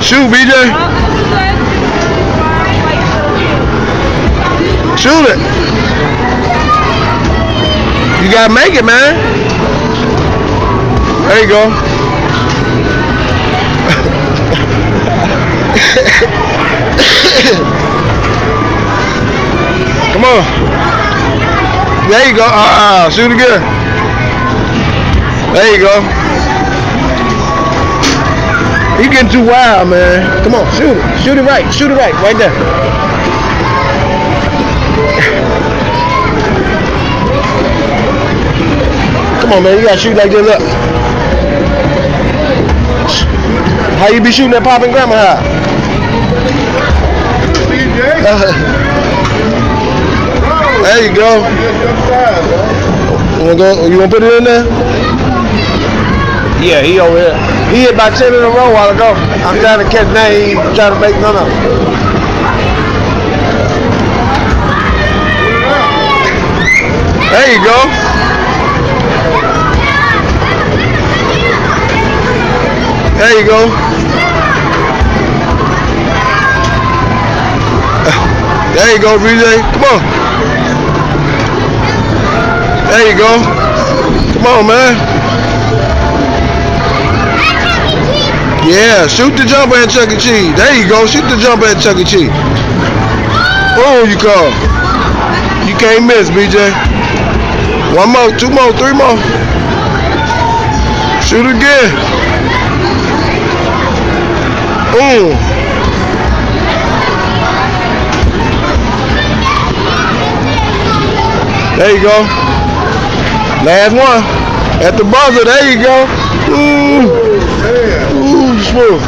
Shoot, BJ. Shoot it. You gotta make it, man. There you go. Come on. There you go. Shoot again. There you go. You getting too wild, man. Come on, shoot it. Shoot it right. Shoot it right. Right there. Come on, man. You gotta shoot like this. Look. How you be shooting that popping grandma high? There you go. You wanna put it in there? Yeah, he over here. He hit about 10 in a row a while ago. I'm trying to catch now. He trying to make none of them. There you go. There you go. There you go, BJ. Come on. There you go. Come on, man. Yeah, shoot the jumper at Chuck E. Cheese. There you go. Shoot the jumper at Chuck E. Cheese. Boom, you call. You can't miss, BJ. One more, two more, three more. Shoot again. Boom. There you go. Last one. At the buzzer. There you go. Ooh. Ooh, smooth.